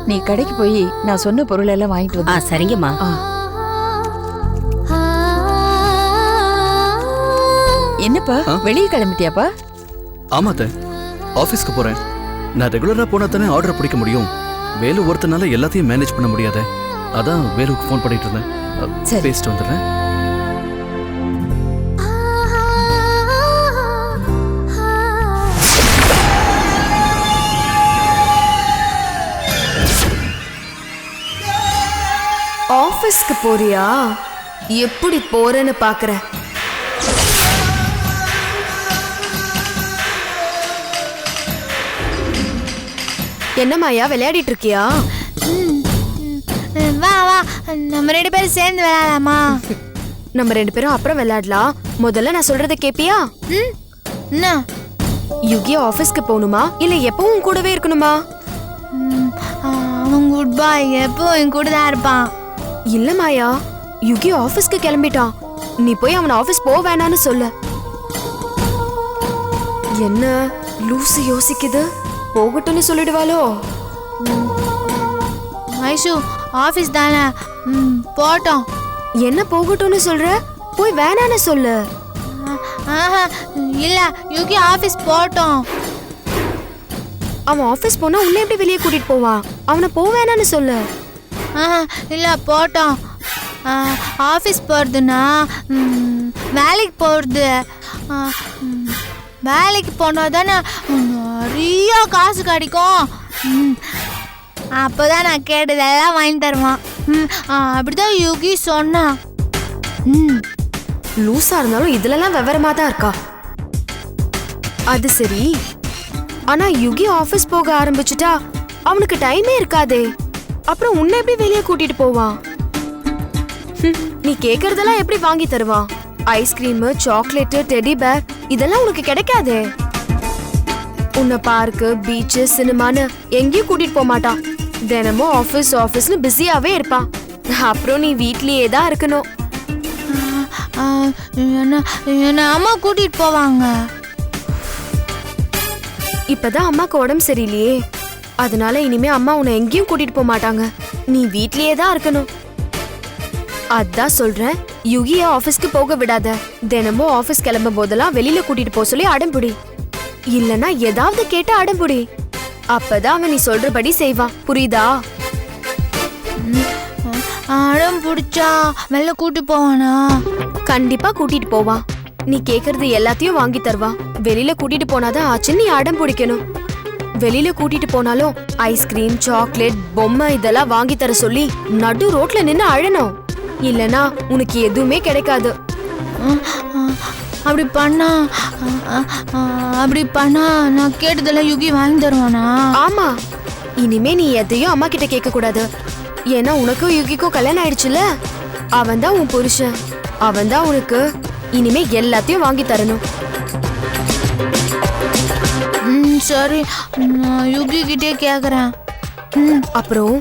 நீ கடைக்கு போய் நான் சொன்ன பொருள் எல்லாம் வாங்கிட்டு வந்து. சரிங்கம்மா. என்னப்பா வெளியே கிளம்பிட்டியாப்பா? ஆமா அத்தை, ஆபீஸ்க்கு போறேன். நான் ரெகுலரா போனா தானே ஆர்டர் பிடிக்க முடியும். வேலு ஒருத்தனால எல்லாத்தையும் மேனேஜ் பண்ண முடியாத. அதான் வேலுக்கு ஃபோன் பண்ணிட்டு இருந்தேன். பேசிட்டு வந்துடுறேன். ஆபீஸ்க்கு போறியா? எப்படி போறேன்னு பாக்குறேன். என்னமாயா விளையாடிட்டு இருக்கியா? வா வா, நம்ம 2 பேரும் சேர்ந்து விளையாடலாமா? நம்ம 2 பேரும் அப்புறம் விளையாடலாம். முதல்ல நான் சொல்றத கேப்பியா? என்ன? யுகி ஆபீஸ்க்கு போகணுமா இல்ல எப்பவும் கூடவே இருக்கணுமா? அவன் குட் பாய், எப்போ என் கூட தான் இருப்பான். இல்ல மாயா, யுகி ஆபீஸ்க்கு கிளம்பிட்டான். நீ போய் அவன் ஆபீஸ் போக வேணான்னு சொல்லு. என்ன லூசு யோசிக்குது? போகட்டும்னு சொல்லிடுவாளோ? ஐஷு, ஆபீஸ் தானே, போட்டோம். என்ன போகட்டும்னு சொல்ற? போய் வேணான்னு சொல்லு. இல்ல, யுகி ஆபீஸ் போட்டோம். அவன் ஆபீஸ் போனா உன்னை எப்படி வெளியே கூட்டிட்டு போவான்? அவனை போக வேணான்னு சொல்லு. இல்ல, போட்டோம். ஆஃபீஸ் போகிறதுனா வேலைக்கு போகிறது. வேலைக்கு போனால் தானே நிறைய காசு கிடைக்கும். அப்போ தான் நான் கேட்டதெல்லாம் வாங்கி தருவான். அப்படிதான் யுகி சொன்னான். லூஸா இருந்தாலும் இதுலலாம் விவரமா தான் இருக்கா. அது சரி, ஆனா யுகி ஆபீஸ் போக ஆரம்பிச்சுட்டா அவனுக்கு டைமே இருக்காதே. அப்புறம் உன்னை எப்படி வெளியே கூட்டிட்டு போவான்? நீ கேக்குறதெல்லாம் எப்படி வாங்கி தருவான்? ஐஸ்கிரீம், சாக்லேட், டெடி பேர் இதெல்லாம் உனக்கு கிடைக்காதே. உன்னை பார்க்கு, பீச், சினிமான்னு எங்கேயும் கூட்டிட்டு போக மாட்டான். தினமும் ஆபீஸ் ஆபீஸ்னு பிஸியாவே இருப்பான். அப்புறம் நீ வீட்லயே தான் இருக்கணும். என்ன அம்மா கூட்டிட்டு போவாங்க. இப்பதான் அம்மாக்கு உடம்பு சரியில்லையே, அதனால இனிமே அம்மா உன்னை எங்கேயும் கூட்டிட்டு போக மாட்டாங்க. நீ வீட்லயே தான் இருக்கணும். அதான் சொல்றேன், யுகிய ஆபீஸ்க்கு போக விடாத. தினமும் ஆபீஸ் கிளம்பும் போதெல்லாம் வெளியில கூட்டிட்டு போக சொல்லி அடம்புடி. இல்லனா ஏதாவது கேட்டு அடம்புடி. அப்பதான் அவன் நீ சொல்றபடி செய்வான். புரியுதா? அடம் பிடிச்சா வெளில கூட்டி போவானா? கண்டிப்பா கூட்டிட்டு போவான். நீ கேக்குறது எல்லாத்தையும் வாங்கி தருவான். வெளியில கூட்டிட்டு போனாதான் ஆச்சு நீ அடம் பிடிக்கணும். வெளியில கூட்டிட்டு போனாலும் ஐஸ்கிரீம், சாக்லேட், பொம்மை இதெல்லாம் வாங்கி தர சொல்லி நடு ரோட்ல நின்னு அழணும். இல்லனா உனக்கு எதுவுமே கிடைக்காது. அப்படி பண்ணா நான் கேட்டதெல்லாம் யுகி வாங்கி தருவானா? ஆமா, இனிமே நீ எதையும் அம்மா கிட்ட கேட்க கூடாது. ஏன்னா உனக்கும் யுகிக்கும் கல்யாணம் ஆயிடுச்சுல. அவன் தான் உன் புருஷன். அவன் தான் உனக்கு இனிமே எல்லாத்தையும் வாங்கி தரணும். சரி, நான் யுகி கிட்டே கேக்குறேன். அப்புறம்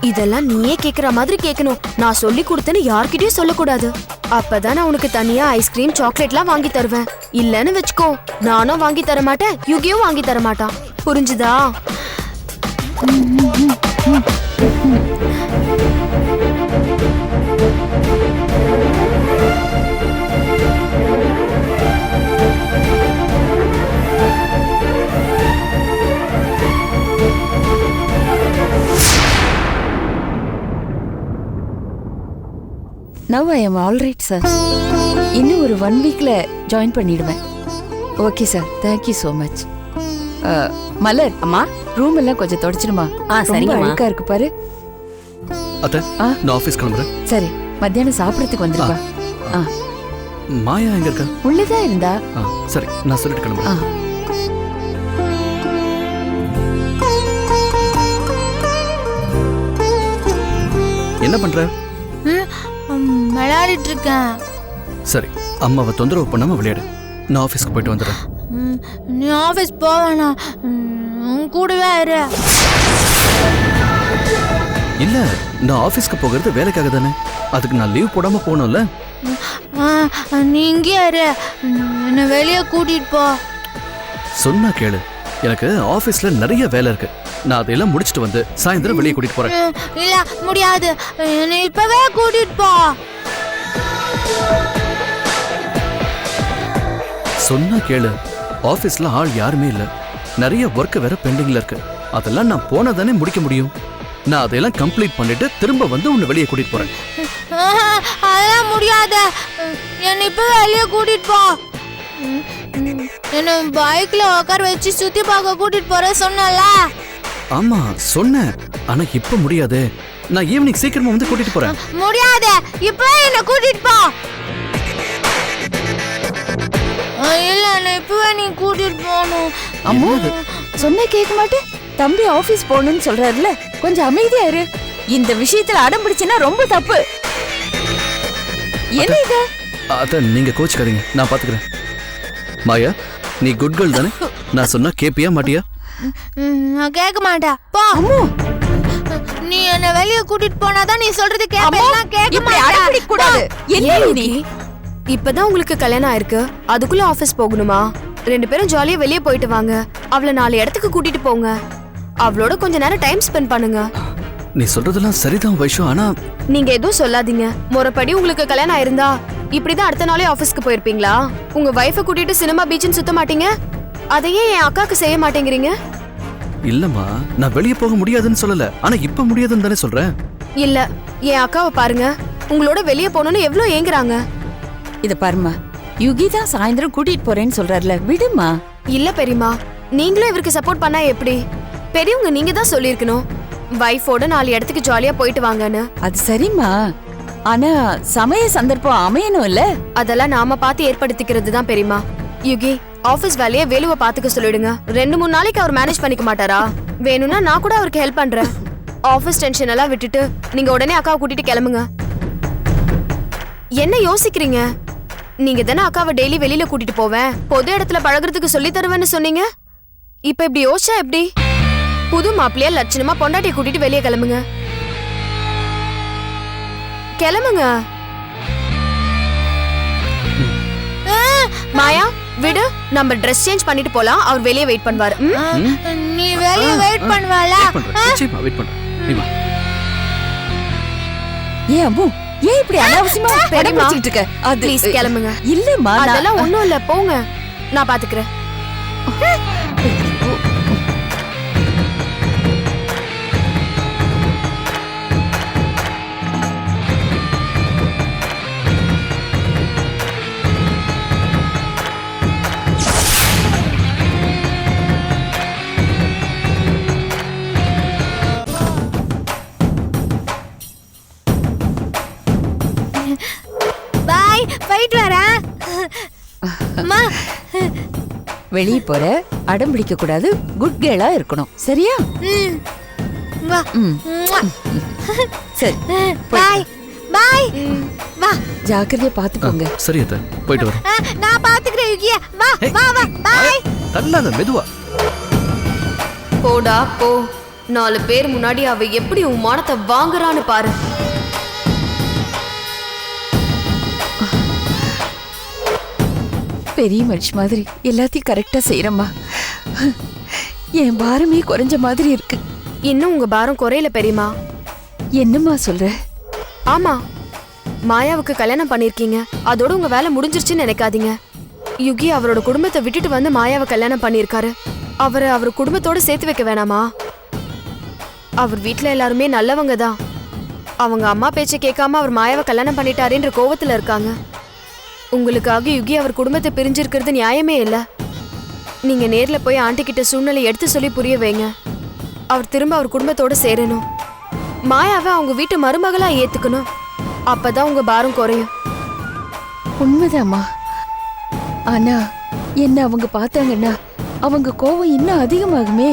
இதெல்லாம் நீயே கேக்குற மாதிரி கேட்கணும். நான் சொல்லி கொடுத்தேன்னு யார்கிட்டயும் சொல்லக்கூடாது. அப்பதான் நான் உனக்கு தனியா ஐஸ்கிரீம், சாக்லேட்லாம் வாங்கி தருவேன். இல்லன்னு வச்சுக்கோ, நானும் வாங்கி தர மாட்டேன், யுகியும் வாங்கி தர மாட்டான். புரிஞ்சுதா? Now I am all right, sir. இன்னும் ஒரு 1 weekல ஜாயின் பண்ணிடுவேன். Okay sir, thank you so much. மலர் அம்மா, ரூம் எல்லாம் கொஞ்சம் தொடச்சிடுமா? சரிங்கம்மா. அழுக்கா இருக்கு பாரு. அத்தை, நான் ஆபீஸ் கிளம்புறேன். சரி, மத்தியானம் சாப்பிடறதுக்கு வந்துருப்பா. மாயா எங்க இருக்கா? உள்ளதான் இருந்தா. சரி, நான் சொல்லிட்டு கிளம்புறேன். என்ன பண்ற? விளையாடிட்டு இருக்கேன். சரி, அம்மாவை தொந்தரவு பண்ணாம விளையாடு. நான் ஆபீஸ்க்கு போயிட்டு வந்துடுறேன். நீ ஆபீஸ் போவேனா? உன் கூடவே இரு. இல்ல, நான் ஆபீஸ்க்கு போகிறது வேலைக்காக தானே. அதுக்கு நான் லீவ் போடாம போகணும்ல. நீ இங்கே இரு, என்ன வெளியே கூட்டிட்டு போ. சொன்னா கேளு, எனக்கு ஆபீஸ்ல நிறைய வேலை இருக்கு. நான் அதையெல்லாம் முடிச்சிட்டு வந்து சாயந்தரம் வெளியே கூட்டிட்டு போறேன். இல்ல முடியாது, என்னை இப்பவே கூட்டிட்டு போ. சொன்னா கேளு, ஆபீஸ்ல ஆள் யாருமே இல்ல, நிறைய ஒர்க் வேற பெண்டிங்ல இருக்கு. அதெல்லாம் நான் போனதானே முடிக்க முடியும். நான் அதையெல்லாம் கம்ப்ளீட் பண்ணிட்டு திரும்ப வந்து உன்னை வெளியே கூட்டிட்டு போறேன். அதெல்லாம் முடியாது, என்னை இப்பவே வெளியே கூட்டிட்டு போ. என்ன பைக்ல உட்கார வச்சு சுத்தி பார்க்க கூட்டிட்டு போற சொன்னல. ஆமா சொன்னேன், ஆனா இப்ப முடியாது. நான் ஈவினிங் சீக்கிரமா வந்து கூட்டிட்டு போறேன். முடியாது, இப்பவே என்ன கூட்டிட்டு போ. இல்ல என்ன இப்பவே நீ கூட்டிட்டு போகணும். அம்மா சொன்ன கேட்க மாட்டேன். தம்பி ஆபீஸ் போகணும்னு சொல்றாருல, கொஞ்சம் அமைதியா இரு. இந்த விஷயத்துல அடம் பிடிச்சினா ரொம்ப தப்பு. என்ன இது? அத நீங்க கோச்சுக்காதீங்க, நான் பாத்துக்கிறேன். மாயா, நீ குட் கேர்ள் தானே? நான் சொன்னா கேப்பியா மாட்டியா? நான் கேட்க மாட்டேன். போ. நீ என்ன வெளிய கூட்டிட்டு போனாதான் நீ சொல்றது கேப்பேன். நான் கேட்க மாட்டேன். கூடாது. என்ன நீ? இப்பதான் உங்களுக்கு கல்யாணம் ஆயிருக்கு, அதுக்குள்ள ஆபீஸ் போகணுமா? 2 பேரும் ஜாலியா வெளியே போயிட்டு வாங்க. அவளை 4 இடத்துக்கு கூட்டிட்டு போங்க. அவளோட கொஞ்ச நேரம் டைம் ஸ்பெண்ட் பண்ணுங்க. நீ சொல்றதெல்லாம் சரிதான் வைஷு, ஆனா நீங்க எதுவும் சொல்லாதீங்க. முறைப்படி உங்களுக்கு கல்யாணம் ஆயிருந்தா இப்படிதான் அடுத்த நாளே ஆபீஸ்க்கு போயிருப்பீங்களா? உங்க வைஃபை கூட்டிட்டு சினிமா பீச்னு சுத்த மாட்டீங்க? அதையே என் அக்காக்கு செய்ய மாட்டேங்கிறீங்க? இல்லம்மா, நான் வெளியே போக முடியாதுன்னு சொல்லல, ஆனா இப்ப முடியாதுன்னு தானே சொல்றேன். இல்ல, என் அக்காவை பாருங்க, உங்களோட வெளியே போகணும்னு எவ்வளவு ஏங்குறாங்க. இத பாருமா, யுகி தான் சாயந்தரம் கூட்டிட்டு போறேன்னு சொல்றாருல, விடுமா. இல்ல பெரியமா, நீங்களும் இவருக்கு சப்போர்ட் பண்ணா எப்படி? பெரியவங்க நீங்க தான் சொல்லிருக்கணும், வைஃபோட 4 இடத்துக்கு ஜாலியா போயிட்டு வாங்கன்னு. அது சரிம்மா, ஆனா சமய சந்தர்ப்பம் அமையணும் இல்ல. அதெல்லாம் நாம பார்த்து ஏற்படுத்திக்கிறது தான் பெரியமா. யுகி, ஆபீஸ் வேலையை வேலுவை பாத்துக்க சொல்லிடுங்க. 2-3 நாளைக்கு அவர் மேனேஜ் பண்ணிக்க மாட்டாரா? வேணும்னா நான் கூட அவருக்கு ஹெல்ப் பண்றேன். ஆபீஸ் டென்ஷன் எல்லாம் விட்டுட்டு நீங்க உடனே அக்காவை கூட்டிட்டு கிளம்புங்க. என்ன யோசிக்கிறீங்க? நீங்க தானே அக்காவை டெய்லி வெளியில கூட்டிட்டு போவேன், பொது இடத்துல பழகுறதுக்கு சொல்லி தருவேன்னு சொன்னீங்க. இப்ப இப்படி யோசிச்சா எப்படி? புது மாப்பிள்ளையா லட்சணமா பொண்டாட்டியை கூட்டிட்டு வெளியே கிளம்புங்க. கிளம்புங்க. மாயா விடு, நம்ம ட்ரெஸ் சேஞ்ச் பண்ணிட்டு போலாம். அவர் வெளியே வெயிட் பண்ணுவாரு. நீ வெளிய வெயிட் பண்ணுவாள? நிச்சயமா வெயிட் பண்றேன். நீ வா. ஏன் அம்மு, ஏன் இப்படி அனாவசியமா பெரியம்மா, பேசிட்டு இருக்க? அது ப்ளீஸ் கிளம்புங்க. இல்லம்மா, அதெல்லாம் ஒண்ணும் இல்ல, போங்க, நான் பாத்துக்கிறேன். பை, போயிட்டு வரேன். அம்மா, வெளியே போற, அடம் பிடிக்க கூடாது, குட் கேர்ளா இருக்கணும், சரியா? வா. சரி, பை பை. வா. ஜாக்கிரதையா பாத்துக்கோங்க. சரி அத்தை, போயிட்டு வரேன். நான் பாத்துக்கிறேன் யுகியா. வா வா வா. பை. தள்ளாத, மெதுவா. போடா போ. 4 பேர் முன்னாடி அவ எப்படி உன் மானத்தை வாங்குறான்னு பாரு. பெரிய மனுஷ மாதிரி எல்லாத்தையும் கரெக்டா செய்யறம்மா. என் பாரமே குறைஞ்ச மாதிரி இருக்கு. இன்னும் உங்க பாரம் குறையல பெரியமா. என்னம்மா சொல்ற? ஆமா, மாயாவுக்கு கல்யாணம் பண்ணிருக்கீங்க, அதோட உங்க வேலை முடிஞ்சிருச்சுன்னு நினைக்காதீங்க. யுகி அவரோட குடும்பத்தை விட்டுட்டு வந்து மாயாவை கல்யாணம் பண்ணிருக்காரு. அவரை அவர் குடும்பத்தோட சேர்த்து வைக்க வேணாமா? அவர் வீட்டுல எல்லாருமே நல்லவங்க தான். அவங்க அம்மா பேச்சை கேட்காம அவர் மாயாவை கல்யாணம் பண்ணிட்டாருன்ற கோவத்துல இருக்காங்க. உங்களுக்காக யுகி அவர் குடும்பத்தை பிரிஞ்சிருக்கிறது நியாயமே இல்ல. நீங்க நேர்ல போய் ஆண்டி கிட்ட சூழ்நிலை எடுத்து சொல்லி புரிய வைங்க. அவர் திரும்ப அவர் குடும்பத்தோட சேரணும். மாயாவை அவங்க வீட்டு மருமகளா ஏத்துக்கணும். அப்பதான் உங்க பாரம் குறையும். உண்மைதாம்மா, ஆனா என்ன அவங்க பார்த்தாங்கன்னா அவங்க கோவம் இன்னும் அதிகமாகுமே.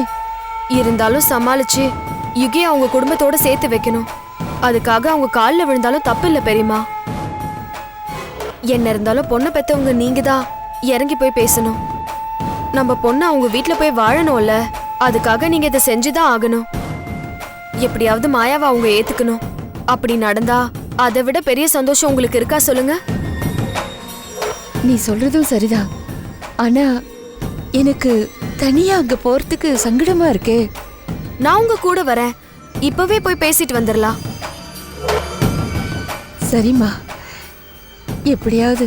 இருந்தாலும் சமாளிச்சு யுகி அவங்க குடும்பத்தோட சேர்த்து வைக்கணும். அதுக்காக அவங்க காலில் விழுந்தாலும் தப்பு இல்ல பெரியமா. என்ன இருந்தாலும் பொண்ணை பெத்தவங்க நீங்க தான் இறங்கி போய் பேசணும். நம்ம பொண்ணு அவங்க வீட்டுல போய் வாழணும்ல, அதுக்காக நீங்க இதை செஞ்சுதான் ஆகணும். எப்படியாவது மாயாவை அவங்க ஏத்துக்கணும். அப்படி நடந்தா அதை விட பெரிய சந்தோஷம் உங்களுக்கு இருக்கா சொல்லுங்க? நீ சொல்றதும் சரிதான், ஆனா எனக்கு தனியா அங்க போறதுக்கு சங்கடமா இருக்கே. நான் உங்க கூட வரேன். இப்பவே போய் பேசிட்டு வந்துடலாம். சரிம்மா, எப்படியாவது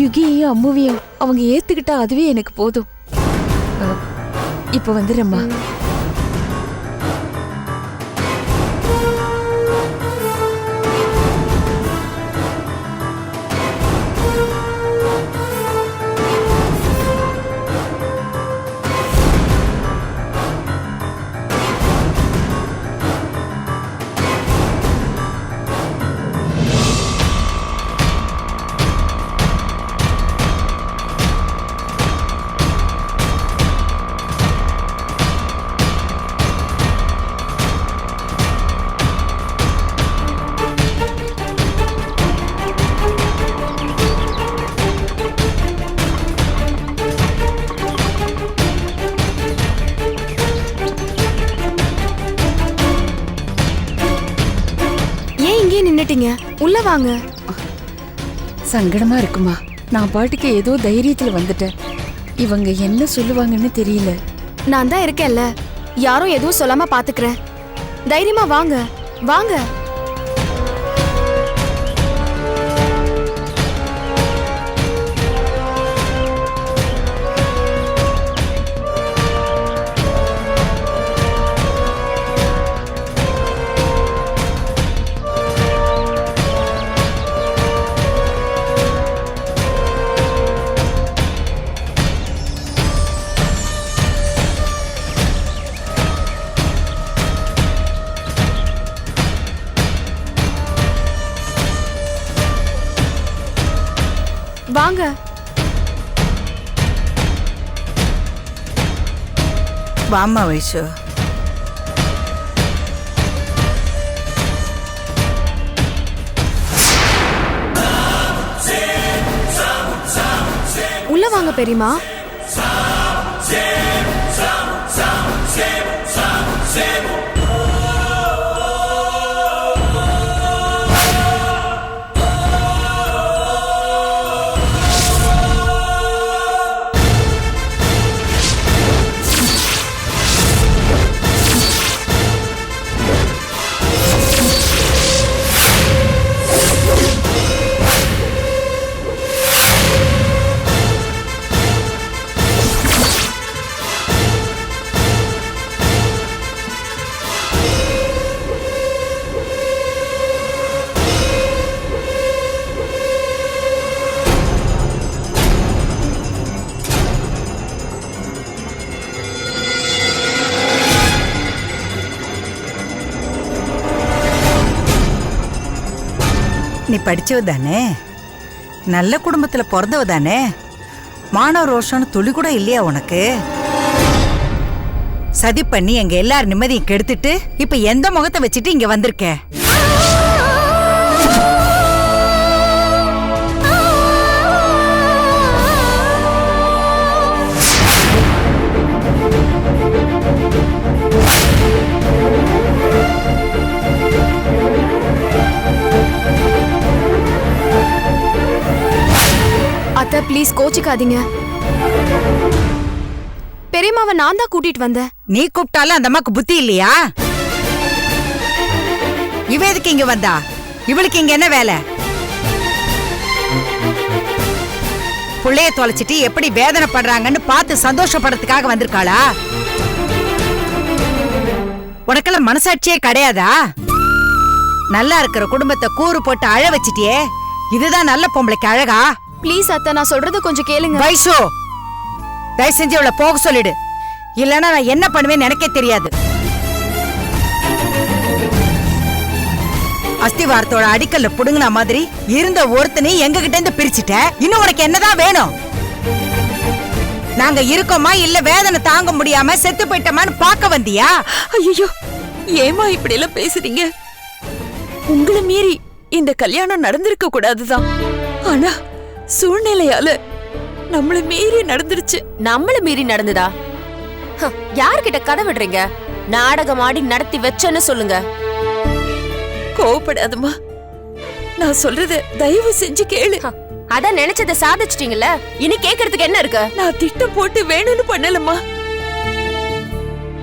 யுகியையும் அம்முவையும் அவங்க ஏத்துக்கிட்டா அதுவே எனக்கு போதும். இப்ப வந்துடுறேம்மா. நின்னுட்டீங்க, உள்ள வாங்க. சங்கடமா இருக்குமா? நான் பாட்டுக்கு ஏதோ தைரியத்துல வந்துட்டேன். இவங்க என்ன சொல்லுவாங்கன்னு தெரியல. நான் தான் இருக்கேன்ல, யாரும் எதுவும் சொல்லாம பாத்துக்கிறேன். தைரியமா வாங்க வாங்க. வாங்க. வாம்மா வைஷு. உள்ள வாங்க பெரியமா. நீ படிச்சவ தானே, நல்ல குடும்பத்துல பிறந்தவ தானே, மானவ ரோஷம்னு துளி கூட இல்லையா உனக்கு? சதி பண்ணி எங்க எல்லார் நிம்மதியும் கெடுத்துட்டு இப்ப எந்த முகத்தை வச்சுட்டு இங்க வந்திருக்க? அத்தை ப்ளீஸ் கோச்சிக்காதீங்க. பெரியம்மாவை நான் தான் கூட்டிட்டு வந்தேன். நீ கூப்பிட்டாலும் அந்த அம்மாக்கு புத்தி இல்லையா? இவ எதுக்கு இங்க வந்தா? இவளுக்கு இங்க என்ன வேலை? புள்ளைய தொலைச்சிட்டு எப்படி வேதனை பண்றாங்கன்னு பார்த்து சந்தோஷப்படுறதுக்காக வந்திருக்காளா? உனக்கெல்லாம் மனசாட்சியே கிடையாதா? நல்லா இருக்கிற குடும்பத்தை கூறு போட்டு அழ வச்சிட்டியே, இதுதான் நல்ல பொம்பளைக்கு அழகா? ப்ளீஸ் அத்தை, நான் சொல்றத கொஞ்சம் கேளுங்க. வைஷு, தயவு செஞ்சு அவளை போக சொல்லிடு, இல்லைன்னா நான் என்ன பண்ணுவேன்னு எனக்கே தெரியாது. அஸ்திவாரத்தோட அடிக்கல்ல புடுங்கின மாதிரி இருந்த ஒருத்தனை எங்க கிட்ட இருந்து பிரிச்சுட்ட. இன்னும் உனக்கு என்னதான் வேணும்? நாங்க இருக்கோமா இல்ல வேதனை தாங்க முடியாம செத்து போயிட்டோமான்னு பார்க்க வந்தியா? ஐயோ, ஏமா இப்படி எல்லாம் பேசுறீங்க? உங்களை மீறி இந்த கல்யாணம் நடந்திருக்க கூடாதுதான். ஆனா சூழ்நிலையால நம்மள மீறி நடந்துருச்சு. நம்மள மீறி நடந்ததா? யார்கிட்ட கதை விடுறீங்க? நாடகம் ஆடி நடத்தி வச்சேன்னு சொல்லுங்க. கோவப்படாதம்மா, நான் சொல்றத தயவு செஞ்சு கேளு. அதான் நினைச்சத சாதிச்சிட்டீங்கல்ல, இனி கேக்குறதுக்கு என்ன இருக்கு? நான் திட்டம் போட்டு வேணும்னு பண்ணலம்மா.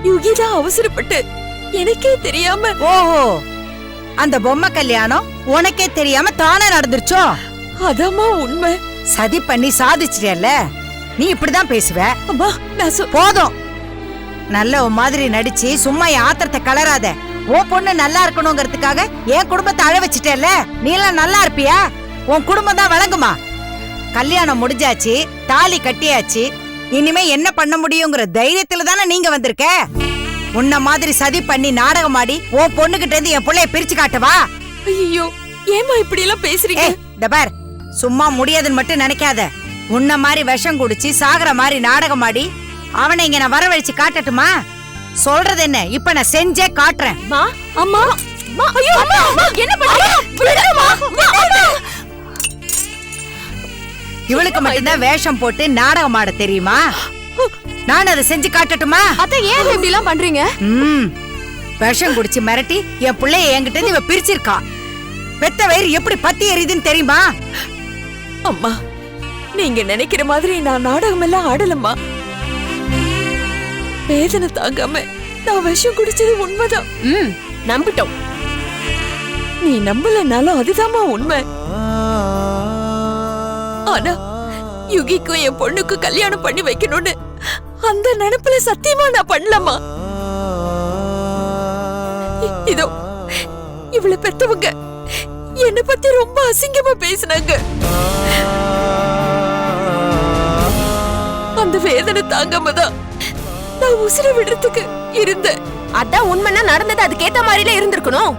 யுகிதான் அவசரப்பட்டு எனக்கே தெரியாம. ஓஹோ, அந்த பொம்மை கல்யாணம் உனக்கே தெரியாம தானே நடந்துருச்சோ? அதாம்மா உண்மை. சதி பண்ணி சாதிச்சிட்டல, நீ இப்படிதான் பேசுவ. அம்மா நான் போதும், நல்ல உன் மாதிரி நடிச்சு சும்மா என் ஆத்திரத்தை கலராத. உன் பொண்ணு நல்லா இருக்கணுங்கிறதுக்காக என் குடும்பத்தை அழ வச்சிட்டல, நீ எல்லாம் நல்லா இருப்பியா? உன் குடும்பம் தான் வழங்குமா? கல்யாணம் முடிஞ்சாச்சு, தாலி கட்டியாச்சு, இனிமே என்ன பண்ண முடியுங்கிற தைரியத்துல தானே நீங்க வந்திருக்க. உன்ன மாதிரி சதி பண்ணி நாடகம் ஆடி உன் பொண்ணுகிட்ட இருந்து என் பிள்ளைய பிரிச்சு காட்டவா? ஐயோ, ஏமா இப்படி எல்லாம் பேசுறீங்க? இந்த பார், சும்மா முடியாதுன்னு மட்டும் நினைக்காத. உன்ன மாதிரி விஷம் குடிச்சு சாகுற மாதிரி நாடகம் ஆடி அவனை இங்க நான் வரவழைச்சு காட்டட்டுமா? சொல்றது என்ன, இப்ப நான் செஞ்சே காட்டுறேன். அம்மா அம்மா ஐயோ அம்மா என்ன பண்றீங்க? இவளுக்கு மட்டும்தான் வேஷம் போட்டு நாடகம் ஆட தெரியுமா? நான் அதை செஞ்சு காட்டட்டுமா? அத்தை ஏன் இப்படி எல்லாம் பண்றீங்க? விஷம் குடிச்சு மிரட்டி என் பிள்ளைய என்கிட்ட இருந்து இவ பிரிச்சிருக்கா. பெத்த வயிறு எப்படி பத்தி எரியுதுன்னு தெரியுமா? அம்மா, நீங்க நினைக்கிற மாதிரி நான் நாடகம் எல்லாம் ஆடலம்மா. வேதனை தாங்காம நான் விஷம் குடிச்சது உண்மைதான். நம்பிட்டோம். நீ நம்பலனாலும் அதுதாம்மா உண்மை. ஆனா யுகிக்கும் என் பொண்ணுக்கு கல்யாணம் பண்ணி வைக்கணும்னு அந்த நினைப்புல சத்தியமா நான் பண்ணலமா. இதோ இவளை பெத்தவங்க என்ன பத்தி ரொம்ப அசிங்கமா பேசினாங்க. அந்த வேதனை தாங்காம தான் நான் உசிர விடுறதுக்கு இருந்தேன். அதான் உண்மைன்னா நடந்தது அதுக்கேத்த மாதிரில இருந்திருக்கணும்.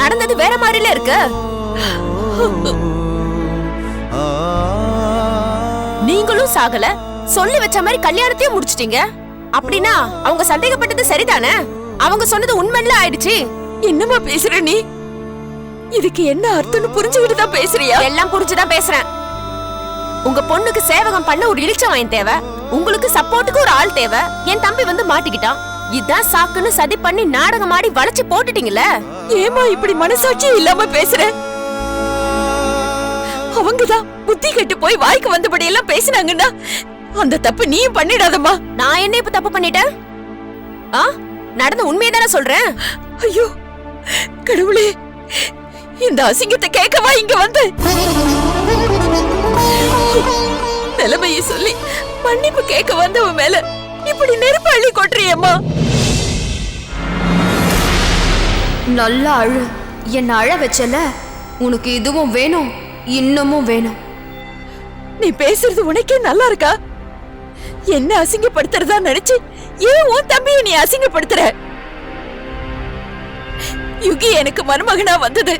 நடந்தது வேற மாதிரில இருக்கு. நீங்களும் சாகல, சொல்லி வச்ச மாதிரி கல்யாணத்தையும் முடிச்சிட்டீங்க. அப்படின்னா அவங்க சந்தேகப்பட்டது சரிதானே? அவங்க சொன்னது உண்மையில ஆயிடுச்சு. என்னமா பேசுற நீ? இதுக்கு என்ன அர்த்தம்னு புரிஞ்சுக்கிட்டு தான் பேசுறியா? எல்லாம் புரிஞ்சுதான் பேசுறேன். உங்க பொண்ணுக்கு சேவகம் பண்ண ஒரு இளிச்சவாயன் தேவை, உங்களுக்கு சப்போர்ட்டுக்கு ஒரு ஆள் தேவை. என் தம்பி வந்து மாட்டிக்கிட்டான். இதான் சாக்குன்னு சதி பண்ணி நாடகம் ஆடி வளைச்சு போட்டுட்டீங்கல்ல. ஏமா இப்படி மனசாட்சி இல்லாம பேசுற? அவங்கதான் புத்தி கெட்டு போய் வாய்க்கு வந்தபடி எல்லாம் பேசினாங்கன்னா அந்த தப்பு நீயும் பண்ணிடாதம்மா. நான் என்ன இப்ப தப்பு பண்ணிட்டேன்? நடந்த உண்மையை தானே சொல்றேன். ஐயோ கடவுளே, இந்த அசிங்கத்தை கேட்கவா இங்க வந்து நிலைமையை சொல்லி மன்னிப்பு கேட்க வந்தவ மேல இப்படி நெருப்பு அள்ளி கொட்டுறியம்மா. நல்லா அழு, என்ன அழ வச்சல. உனக்கு இதுவும் வேணும், இன்னமும் வேணும். நீ பேசுறது உனக்கே நல்லா இருக்கா? என்ன அசிங்கப்படுத்துறதா நினைச்சு ஏன் உன் தம்பியை நீ அசிங்கப்படுத்துற? யுகி எனக்கு மருமகனா வந்தது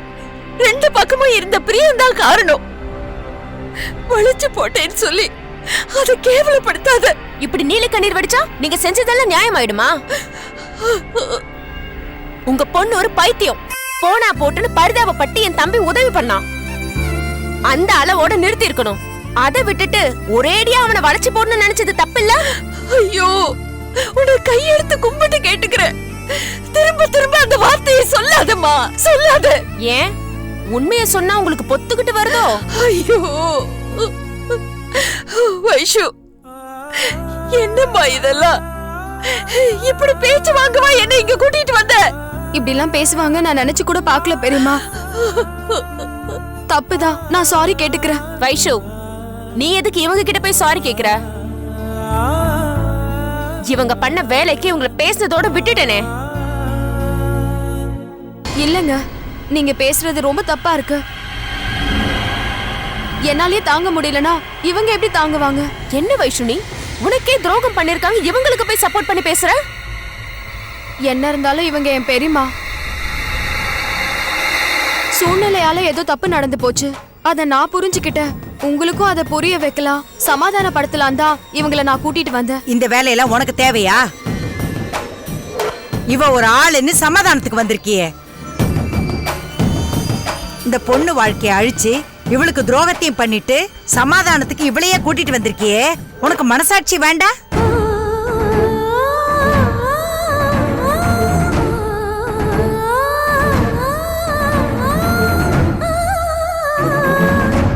ரெண்டு பக்கமும் இருந்த பிரியம்தான் காரணம். வளைச்சு போட்டேன்னு சொல்லி அதை கேவலப்படுத்தாத. இப்படி நீல கண்ணீர் வடிச்சா நீங்க செஞ்சதெல்லாம் நியாயமாயிடுமா? உங்க பொண்ணு ஒரு பைத்தியம். போனா போட்டுன்னு பரிதாபப்பட்டு என் தம்பி உதவி பண்ணான். அந்த அளவோட நிறுத்தி இருக்கணும். அதை விட்டுட்டு ஒரேடியா அவனை வளைச்சு போடணும்னு நினைச்சது தப்பு இல்ல? ஐயோ, உன்னை கையெடுத்து கும்பிட்டு கேட்டுக்கிறேன், திரும்ப திரும்ப அந்த வார்த்தையை சொல்லாதம்மா, சொல்லாத. ஏன் உண்மையை சொன்னா உங்களுக்கு பொத்துக்கிட்டு வருதோ? ஐயோ வைஷு, என்னம்மா இதெல்லாம்? இப்படி பேச்சு வாங்கவா என்ன இங்க கூட்டிட்டு வந்த? இப்படி எல்லாம் பேசுவாங்க நான் நினைச்சு கூட பாக்கல பெரியம்மா. தப்புதான், நான் சாரி கேட்டுக்கிறேன். வைஷு, நீ எதுக்கு இவங்க கிட்ட போய் சாரி கேக்குற? இவங்க பண்ண வேலைக்கு இவங்கள பேசுனதோட விட்டுட்டேனே. இல்லங்க, நீங்க பேசுறது ரொம்ப தப்பா இருக்கு. என்னாலே தாங்க முடியலனா இவங்க எப்படி தாங்குவாங்க? என்ன வைஷுனி, உனக்கே துரோகம் பண்ணிருக்காங்க, இவங்களுக்கு போய் சப்போர்ட் பண்ணி பேசுற? என்ன இருந்தாலும் இவங்க என் பெரியம்மா. சூழ்நிலையால ஏதோ தப்பு நடந்து போச்சு, அத நான் புரிஞ்சுக்கிட்டேன். உங்களுக்கும் அதை புரிய வைக்கலாம், சமாதானப்படுத்தலாம் தான் இவங்கள நான் கூட்டிட்டு வந்தேன். இந்த வேலையெல்லாம் உனக்கு தேவையா? இவ ஒரு ஆளுன்னு சமாதானத்துக்கு வந்திருக்கியே. இந்த பொண்ணு வாழ்க்கைய அழிச்சு இவளுக்கு துரோகத்தையும் பண்ணிட்டு சமாதானத்துக்கு இவளையே கூட்டிட்டு வந்திருக்கியே. உனக்கு மனசாட்சி வேண்டாம்?